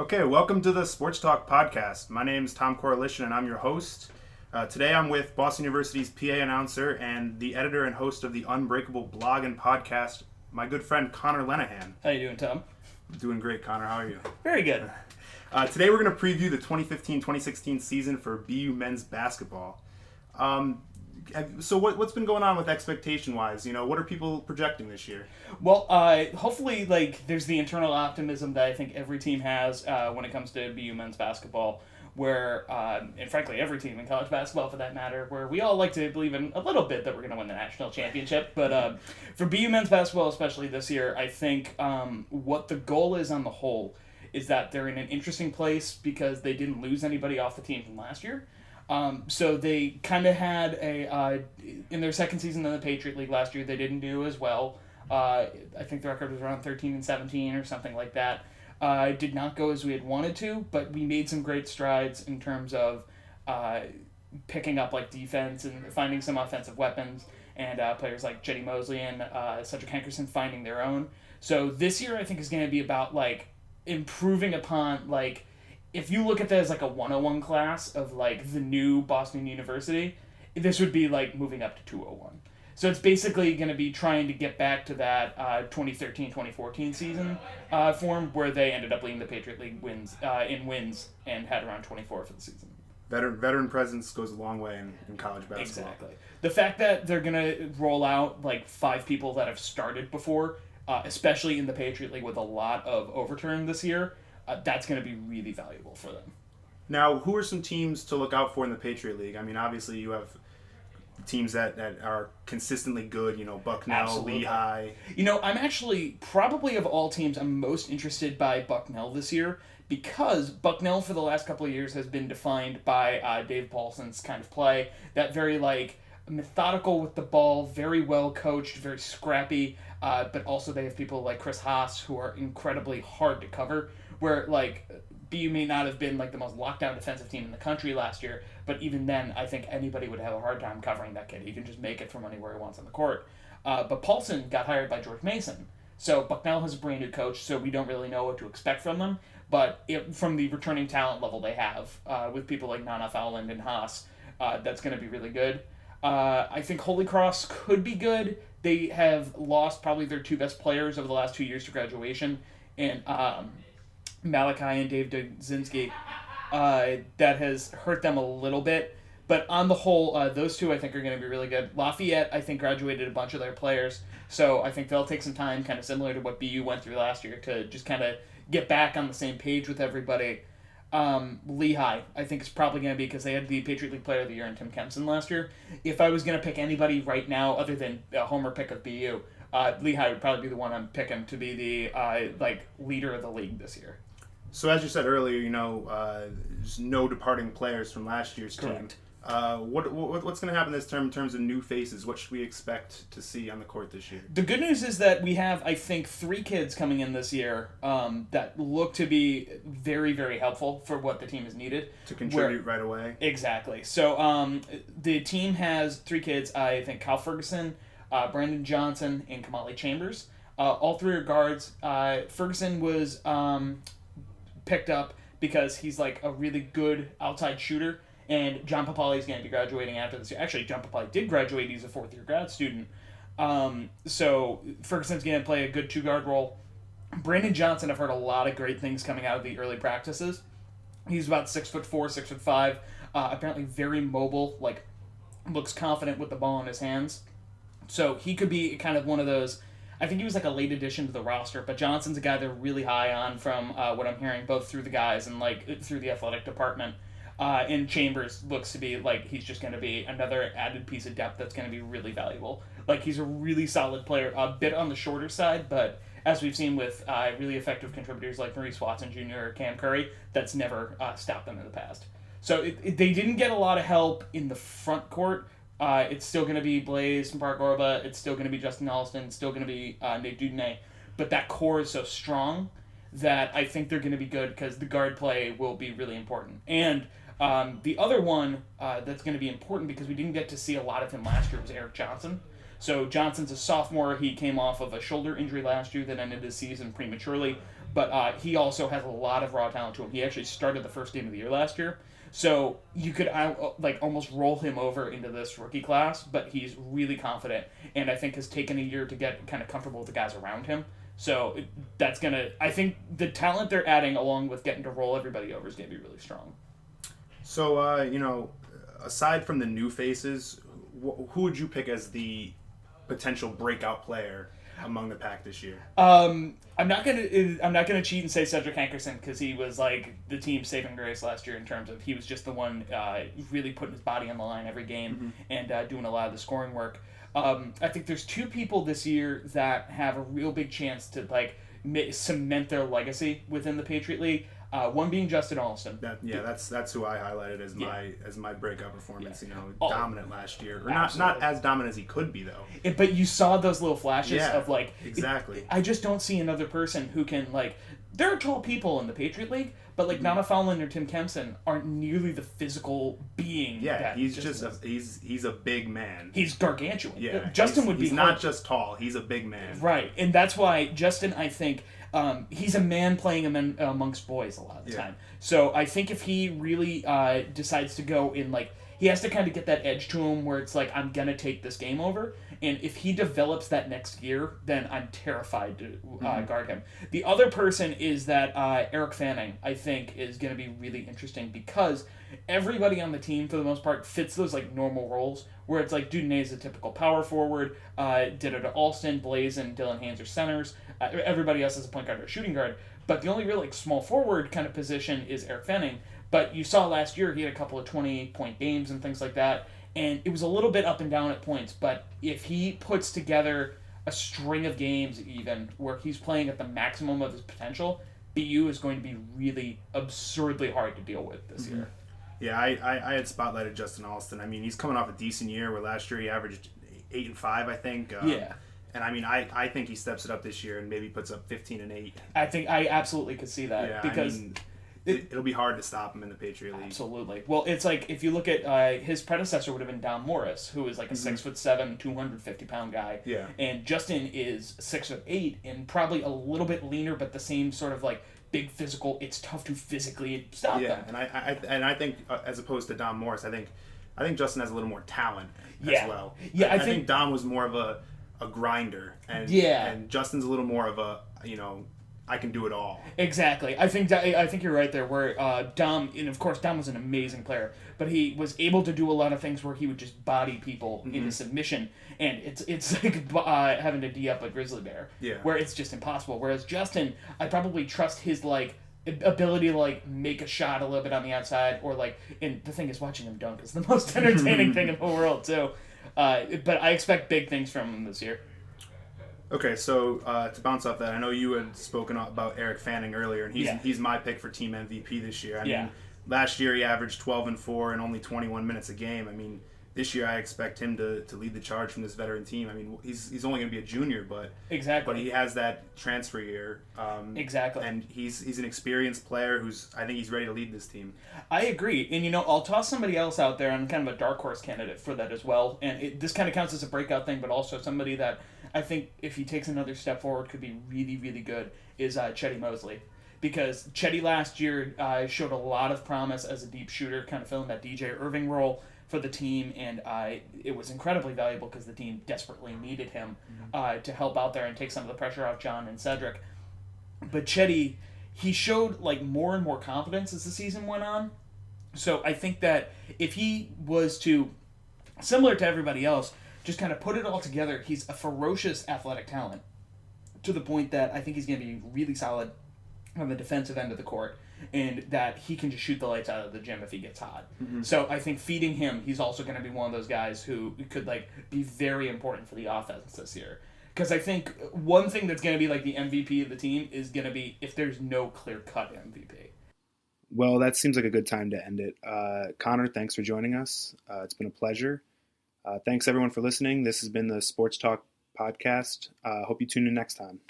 Okay, welcome to the Sports Talk podcast. My name is Tom Coalition and I'm your host. Today I'm with Boston University's PA announcer and the editor and host of the Unbreakable blog and podcast, my good friend Connor Lenahan. How you doing, Tom? Doing great, Connor. How are you? Very good. Today we're going to preview the 2015-2016 season for BU men's basketball. So what's been going on with expectation-wise? What are people projecting this year? Well, hopefully, there's the internal optimism that I think every team has when it comes to BU men's basketball, where, and frankly, every team in college basketball, for that matter, where we all like to believe in a little bit that we're going to win the national championship. But for BU men's basketball, especially this year, I think what the goal is on the whole is that they're in an interesting place because they didn't lose anybody off the team from last year. So they kind of had in their second season in the Patriot League last year, they didn't do as well. I think the record was around 13-17 or something like that. It did not go as we had wanted to, but we made some great strides in terms of picking up defense and finding some offensive weapons, and players like Jetty Mosley and Cedric Hankerson finding their own. So this year I think is going to be about improving upon if you look at that as a 101 class of the new Boston University, this would be moving up to 201. So it's basically going to be trying to get back to that 2013-2014 season form where they ended up leading the Patriot League wins and had around 24 for the season. Veteran presence goes a long way in college basketball. Exactly. The fact that they're going to roll out 5 people that have started before, especially in the Patriot League with a lot of overturn this year, that's going to be really valuable for them. Now, who are some teams to look out for in the Patriot League? I mean, obviously you have teams that are consistently good, Bucknell, Absolutely. Lehigh. I'm actually, probably of all teams, I'm most interested by Bucknell this year because Bucknell for the last couple of years has been defined by Dave Paulson's kind of play. That very, methodical with the ball, very well coached, very scrappy, but also they have people like Chris Haas who are incredibly hard to cover, where, BU may not have been, the most lockdown defensive team in the country last year, but even then, I think anybody would have a hard time covering that kid. He can just make it from anywhere he wants on the court. But Paulson got hired by George Mason. So Bucknell has a brand new coach, so we don't really know what to expect from them. But from the returning talent level they have, with people like Nana Fowland and Haas, that's going to be really good. I think Holy Cross could be good. They have lost probably their 2 best players over the last 2 years to graduation, and Malachi and Dave Dzinski. That has hurt them a little bit. But on the whole, those 2 I think are going to be really good. Lafayette, I think, graduated a bunch of their players. So I think they'll take some time, kind of similar to what BU went through last year, to just kind of get back on the same page with everybody. Lehigh, I think, is probably going to be, because they had the Patriot League Player of the Year in Tim Kempson last year. If I was going to pick anybody right now, other than a homer pick of BU, Lehigh would probably be the one I'm picking to be the leader of the league this year. So as you said earlier, there's no departing players from last year's team. Correct. What's going to happen this term in terms of new faces? What should we expect to see on the court this year? The good news is that we have, I think, 3 kids coming in this year that look to be very, very helpful for what the team has needed. To contribute right away? Exactly. So the team has 3 kids. I think Kyle Ferguson, Brandon Johnson, and Kamali Chambers. All 3 are guards. Ferguson was picked up because he's a really good outside shooter, and John Papali is going to be graduating after this year. Actually, John Papali did graduate. He's a 4th-year grad student. So Ferguson's going to play a good 2-guard role. Brandon Johnson, I've heard a lot of great things coming out of the early practices. He's about 6'4", 6'5", apparently very mobile, looks confident with the ball in his hands. So he could be kind of one of those. I think he was a late addition to the roster, but Johnson's a guy they're really high on from what I'm hearing, both through the guys and through the athletic department. And Chambers looks to be he's just going to be another added piece of depth that's going to be really valuable. He's a really solid player, a bit on the shorter side, but as we've seen with really effective contributors like Maurice Watson Jr. or Cam Curry, that's never stopped them in the past. So they didn't get a lot of help in the front court. It's still going to be Blaze and Park Orba. It's still going to be Justin Alston. It's still going to be Nate Dudney. But that core is so strong that I think they're going to be good because the guard play will be really important. And the other one that's going to be important because we didn't get to see a lot of him last year was Eric Johnson. So Johnson's a sophomore. He came off of a shoulder injury last year that ended his season prematurely. but he also has a lot of raw talent to him. He actually started the first game of the year last year. So you could almost roll him over into this rookie class, but he's really confident, and I think has taken a year to get kind of comfortable with the guys around him. So that's I think the talent they're adding along with getting to roll everybody over is going to be really strong. So, aside from the new faces, who would you pick as the potential breakout player among the pack this year? I'm not gonna cheat and say Cedric Hankerson, because he was like the team's saving grace last year in terms of he was just the one really putting his body on the line every game and doing a lot of the scoring work. I think there's two people this year that have a real big chance to cement their legacy within the Patriot League. One being Justin Alston. That's who I highlighted as my breakout performance. Yeah. Dominant last year, or not as dominant as he could be though. But you saw those little flashes of exactly. I just don't see another person who can There are tall people in the Patriot League, but Nana Fowlin or Tim Kempson aren't nearly the physical being. Yeah, he's he's a big man. He's gargantuan. Yeah, Justin would be. He's not just tall; he's a big man. Right, and that's why Justin, I think. He's a man playing amongst boys a lot of the time. So I think if he really decides to go in, he has to kind of get that edge to him where it's I'm going to take this game over. And if he develops that next year, then I'm terrified to guard him. The other person is that Eric Fanning, I think, is going to be really interesting because everybody on the team, for the most part, fits those normal roles where it's Dudonay's a typical power forward, ditto to Alston, Blaze, and Dylan Haynes are centers. Everybody else is a point guard or a shooting guard. But the only real small forward kind of position is Eric Fanning. But you saw last year he had a couple of 20-point games and things like that. And it was a little bit up and down at points. But if he puts together a string of games even where he's playing at the maximum of his potential, BU is going to be really absurdly hard to deal with this year. Yeah, I had spotlighted Justin Alston. I mean, he's coming off a decent year where last year he averaged 8 and 5, I think. And I mean, I think he steps it up this year and maybe puts up 15 and 8. I think I absolutely could see that because it'll be hard to stop him in the Patriot League. Absolutely. Well, it's if you look at his predecessor would have been Dom Morris, who is a 6'7", 250-pound guy. Yeah. And Justin is 6'8" and probably a little bit leaner, but the same sort of big physical. It's tough to physically stop them. And I think as opposed to Dom Morris, I think Justin has a little more talent as well. Yeah, I think Dom was more of a grinder, and Justin's a little more of a I can do it all. Exactly. I think you're right there. Where Dom, and of course Dom was an amazing player, but he was able to do a lot of things where he would just body people into submission, and it's having to D up a grizzly bear. Yeah. Where it's just impossible. Whereas Justin, I probably trust his ability to make a shot a little bit on the outside, or and the thing is watching him dunk is the most entertaining thing in the world too. But I expect big things from him this year. Okay, so to bounce off that, I know you had spoken about Eric Fanning earlier, and he's my pick for team MVP this year. I mean, last year he averaged 12 and 4 and only 21 minutes a game. I mean, this year I expect him to lead the charge from this veteran team. I mean, he's only going to be a junior, but he has that transfer year. Exactly. And he's an experienced player I think he's ready to lead this team. I agree. And, I'll toss somebody else out there. I'm kind of a dark horse candidate for that as well. And this kind of counts as a breakout thing, but also somebody that I think if he takes another step forward could be really, really good is Chetty Mosley. Because Chetty last year showed a lot of promise as a deep shooter, kind of filling that DJ Irving role for the team, and it was incredibly valuable because the team desperately needed him to help out there and take some of the pressure off John and Cedric. But Chetty, he showed more and more confidence as the season went on. So I think that if he was to, similar to everybody else, just kind of put it all together, he's a ferocious athletic talent to the point that I think he's going to be really solid on the defensive end of the court, and that he can just shoot the lights out of the gym if he gets hot. So I think feeding him, he's also going to be one of those guys who could be very important for the offense this year. Because I think one thing that's going to be the MVP of the team is going to be if there's no clear-cut MVP. Well, that seems like a good time to end it. Connor, thanks for joining us. It's been a pleasure. Thanks, everyone, for listening. This has been the Sports Talk Podcast. Hope you tune in next time.